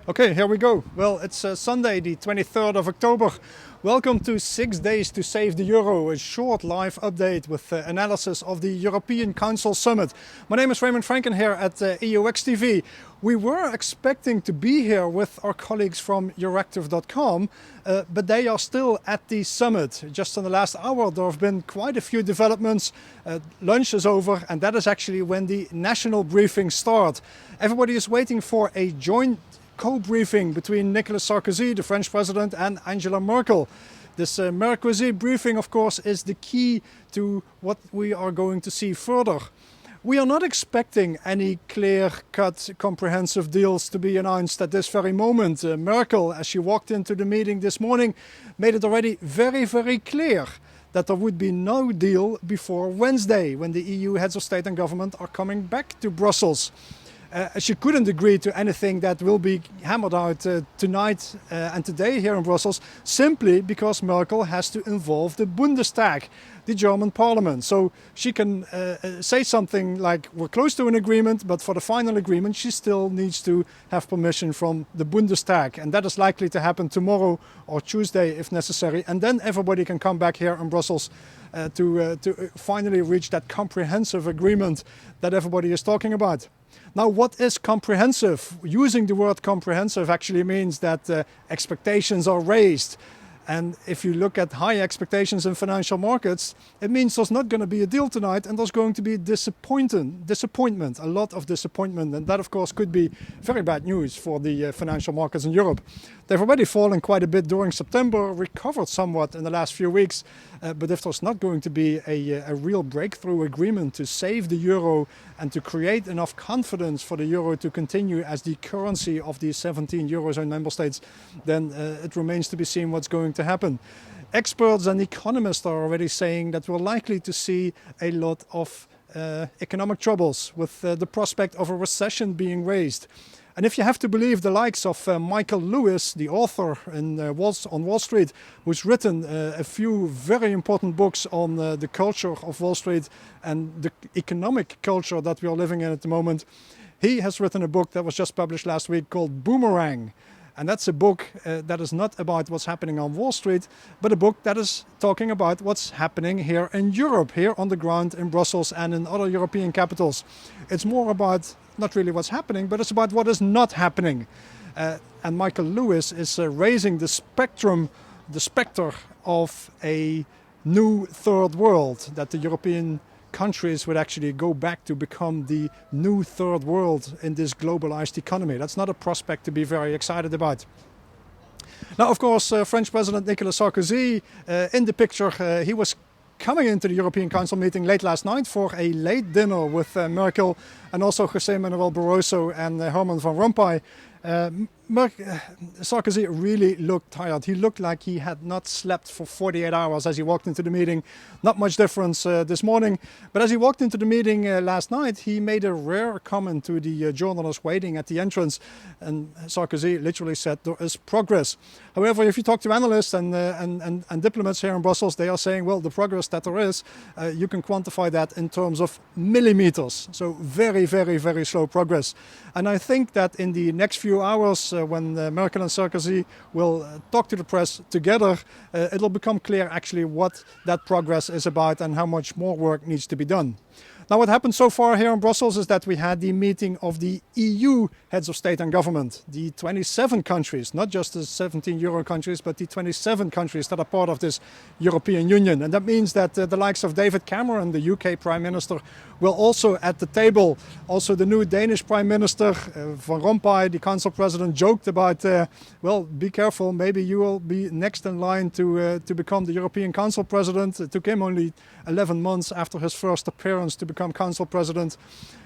Okay, here we go. Well, it's Sunday, the 23rd of October. Welcome to 6 Days to Save the Euro, a short live update with analysis of the European Council Summit. My name is Frenken here at EUX TV. We were expecting to be here with our colleagues from Euractiv.com, but they are still at the summit. Just in the last hour there have been quite a few developments. Lunch is over, and that is actually when the national briefings start. Everybody is waiting for a joint co-briefing between Nicolas Sarkozy, the French president, and Angela Merkel. This Merkozy briefing, of course, is the key to what we are going to see further. We are not expecting any clear-cut, comprehensive deals to be announced at this very moment. Merkel, as she walked into the meeting this morning, made it already very, very clear that there would be no deal before Wednesday, when the EU heads of state and government are coming back to Brussels. She couldn't agree to anything that will be hammered out tonight and today here in Brussels, simply because Merkel has to involve the Bundestag, the German parliament. So she can say something like, we're close to an agreement, but for the final agreement she still needs to have permission from the Bundestag. And that is likely to happen tomorrow or Tuesday if necessary. And then everybody can come back here in Brussels to finally reach that comprehensive agreement that everybody is talking about. Now, what is comprehensive? Using the word comprehensive actually means that expectations are raised. And if you look at high expectations in financial markets, it means there's not going to be a deal tonight, and there's going to be disappointment, a lot of disappointment. And that, of course, could be very bad news for the financial markets in Europe. They've already fallen quite a bit during September, recovered somewhat in the last few weeks. But if there's not going to be a real breakthrough agreement to save the euro and to create enough confidence for the euro to continue as the currency of the 17 Eurozone member states, then it remains to be seen what's going to happen. Experts and economists are already saying that we're likely to see a lot of economic troubles, with the prospect of a recession being raised. And if you have to believe the likes of Michael Lewis, the author on Wall Street, who's written a few very important books on the culture of Wall Street and the economic culture that we are living in at the moment, he has written a book that was just published last week called Boomerang. And that's a book that is not about what's happening on Wall Street, but a book that is talking about what's happening here in Europe, here on the ground in Brussels and in other European capitals. It's more about not really what's happening, but it's about what is not happening. And Michael Lewis is raising the specter of a new third world, that the European countries would actually go back to become the new third world in this globalized economy. That's not a prospect to be very excited about. Now, of course, French President Nicolas Sarkozy in the picture. He was coming into the European Council meeting late last night for a late dinner with Merkel and also José Manuel Barroso and Herman Van Rompuy. Sarkozy really looked tired. He looked like he had not slept for 48 hours as he walked into the meeting. Not much difference this morning. But as he walked into the meeting last night, he made a rare comment to the journalists waiting at the entrance. And Sarkozy literally said there is progress. However, if you talk to analysts and diplomats here in Brussels, they are saying, well, the progress that there is, you can quantify that in terms of millimeters. So very, very, very slow progress. And I think that in the next few hours, when Merkel and Sarkozy will talk to the press together, it'll become clear actually what that progress is about and how much more work needs to be done. Now, what happened so far here in Brussels is that we had the meeting of the EU heads of state and government, the 27 countries, not just the 17 Euro countries, but the 27 countries that are part of this European Union. And that means that the likes of David Cameron, the UK Prime Minister, will also at the table. Also the new Danish Prime Minister, Van Rompuy, the Council President, joked about, well, be careful, maybe you will be next in line to become the European Council President. It took him only 11 months after his first appearance to become Council President.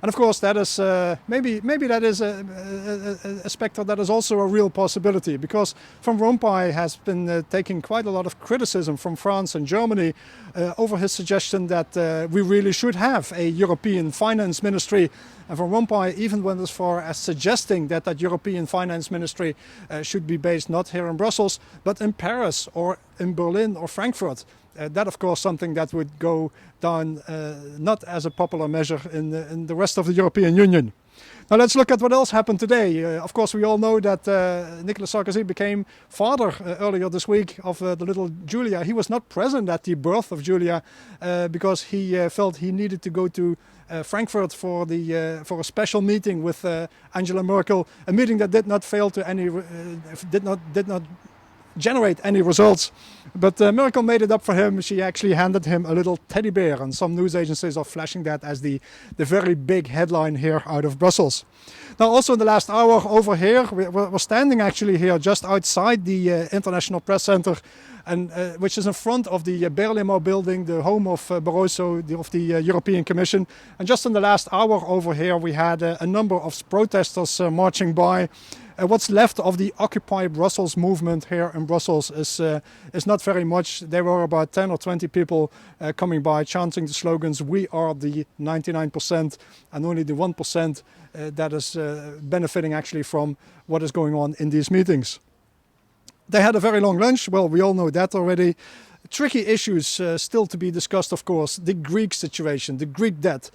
And of course that is maybe that is a spectre that is also a real possibility, because Van Rompuy has been taking quite a lot of criticism from France and Germany over his suggestion that we really should have a European finance ministry. And Van Rompuy even went as far as suggesting that that European finance ministry should be based not here in Brussels, but in Paris or in Berlin or Frankfurt. That, of course, something that would go down not as a popular measure in the rest of the European Union. Now let's look at what else happened today. Of course, we all know that Nicolas Sarkozy became father earlier this week of the little Julia. He was not present at the birth of Julia because he felt he needed to go to Frankfurt for a special meeting with Angela Merkel, a meeting that did not fail to did not generate any results. But Merkel made it up for him. She actually handed him a little teddy bear, and some news agencies are flashing that as the very big headline here out of Brussels. Now also in the last hour over here, we're standing actually here just outside the International Press Center, and which is in front of the Berlaymont building, the home of Barroso, of the European Commission. And just in the last hour over here, we had a number of protesters marching by. What's left of the Occupy Brussels movement here in Brussels is not very much. There were about 10 or 20 people coming by chanting the slogans, "We are the 99% and only the 1% that is benefiting actually from what is going on in these meetings." They had a very long lunch. Well, we all know that already. Tricky issues still to be discussed, of course. The Greek situation, the Greek debt.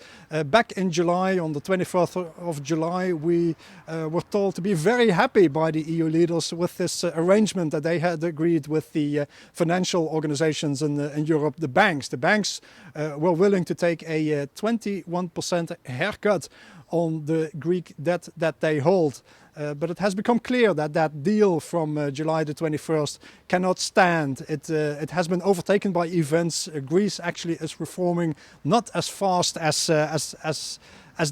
Back in July, on the 24th of July, we were told to be very happy by the EU leaders with this arrangement that they had agreed with the financial organizations in Europe, the banks. The banks were willing to take a 21% haircut on the Greek debt that they hold. But it has become clear that that deal from July the 21st cannot stand. It has been overtaken by events. Greece actually is reforming not as fast as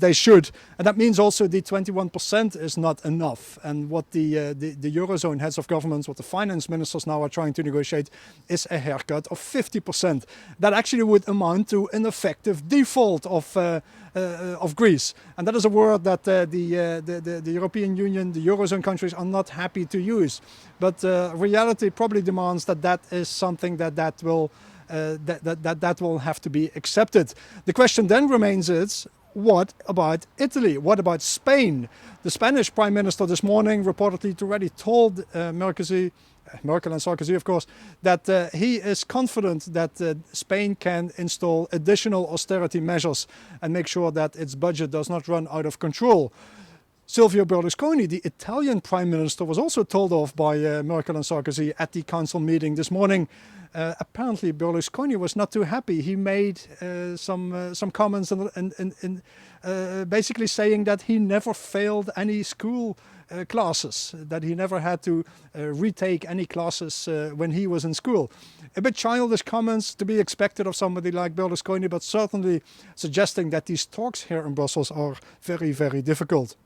they should. And that means also the 21% is not enough. And what the Eurozone heads of governments, what the finance ministers now are trying to negotiate is a haircut of 50%. That actually would amount to an effective default of Greece. And that is a word that the European Union, the Eurozone countries are not happy to use. But reality probably demands that is something that will have to be accepted. The question then remains what about Italy? What about Spain? The Spanish Prime Minister this morning reportedly already told Merkel and Sarkozy, of course, that he is confident that Spain can install additional austerity measures and make sure that its budget does not run out of control. Silvio Berlusconi, the Italian Prime Minister, was also told off by Merkel and Sarkozy at the council meeting this morning. Apparently Berlusconi was not too happy. He made some comments and basically saying that he never failed any school classes, that he never had to retake any classes when he was in school. A bit childish comments to be expected of somebody like Berlusconi, but certainly suggesting that these talks here in Brussels are very, very difficult.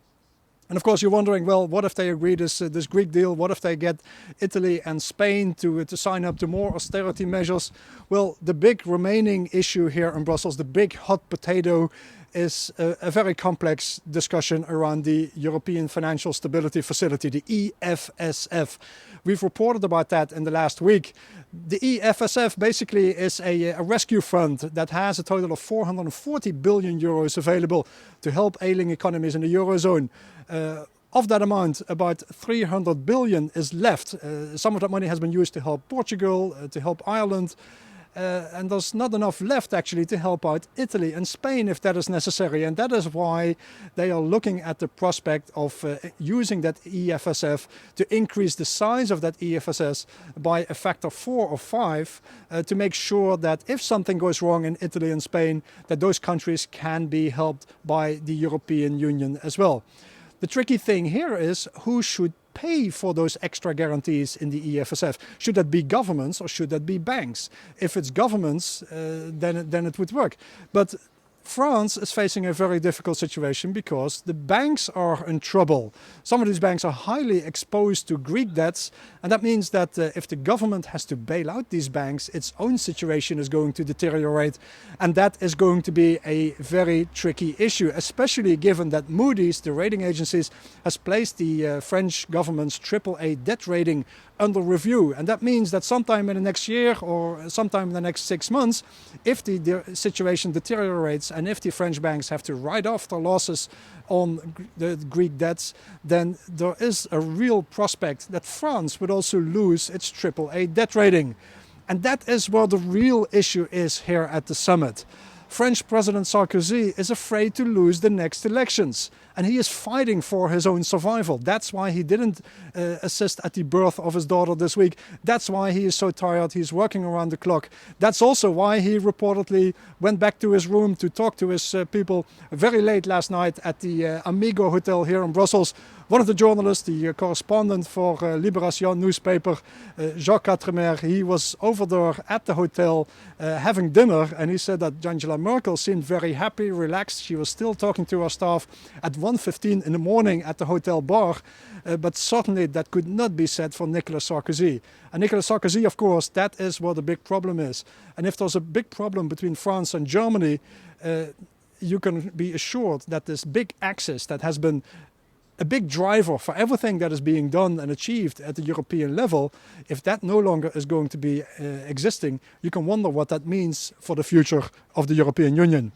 And of course, you're wondering, well, what if they agree this Greek deal? What if they get Italy and Spain to sign up to more austerity measures? Well, the big remaining issue here in Brussels, the big hot potato, is a very complex discussion around the European Financial Stability Facility, the EFSF. We've reported about that in the last week. The EFSF basically is a rescue fund that has a total of 440 billion euros available to help ailing economies in the Eurozone. Of that amount, about 300 billion is left. Some of that money has been used to help Portugal, to help Ireland, and there's not enough left actually to help out Italy and Spain if that is necessary. And that is why they are looking at the prospect of using that EFSF to increase the size of that EFSF by a factor 4 or 5 to make sure that if something goes wrong in Italy and Spain, that those countries can be helped by the European Union as well. The tricky thing here is who should pay for those extra guarantees in the EFSF. Should that be governments or should that be banks? If it's governments, then it would work. But France is facing a very difficult situation because the banks are in trouble. Some of these banks are highly exposed to Greek debts, and that means that if the government has to bail out these banks, its own situation is going to deteriorate, and that is going to be a very tricky issue, especially given that Moody's, the rating agencies, has placed the French government's AAA debt rating under review. And that means that sometime in the next year or sometime in the next 6 months, if the situation deteriorates and if the French banks have to write off their losses on the Greek debts, then there is a real prospect that France would also lose its AAA debt rating. And that is where the real issue is here at the summit. French President Sarkozy is afraid to lose the next elections, and he is fighting for his own survival. That's why he didn't assist at the birth of his daughter this week. That's why he is so tired. He's working around the clock. That's also why he reportedly went back to his room to talk to his people very late last night at the Amigo Hotel here in Brussels. One of the journalists, the correspondent for Libération newspaper, Jacques Quatremer, he was over there at the hotel having dinner, and he said that Angela Merkel seemed very happy, relaxed. She was still talking to her staff at 1:15 in the morning at the hotel bar, but certainly that could not be said for Nicolas Sarkozy. And Nicolas Sarkozy, of course, that is where the big problem is. And if there's a big problem between France and Germany, you can be assured that this big axis that has been a big driver for everything that is being done and achieved at the European level, if that no longer is going to be existing, you can wonder what that means for the future of the European Union.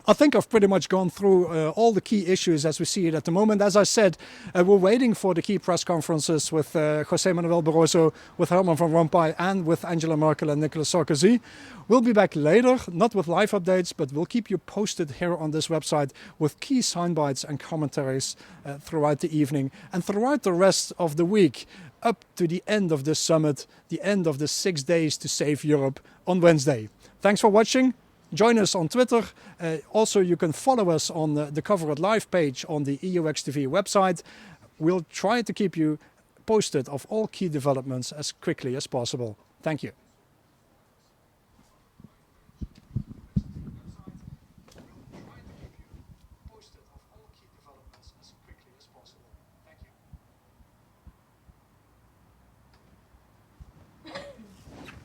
I think I've pretty much gone through all the key issues as we see it at the moment. As I said, we're waiting for the key press conferences with José Manuel Barroso, with Herman Van Rompuy, and with Angela Merkel and Nicolas Sarkozy. We'll be back later, not with live updates, but we'll keep you posted here on this website with key soundbites and commentaries throughout the evening and throughout the rest of the week, up to the end of this summit, the end of the 6 days to save Europe on Wednesday. Thanks for watching. Join us on Twitter. Also, you can follow us on the Cover It Live page on the EUXTV website. We'll try to keep you posted of all key developments as quickly as possible. Thank you.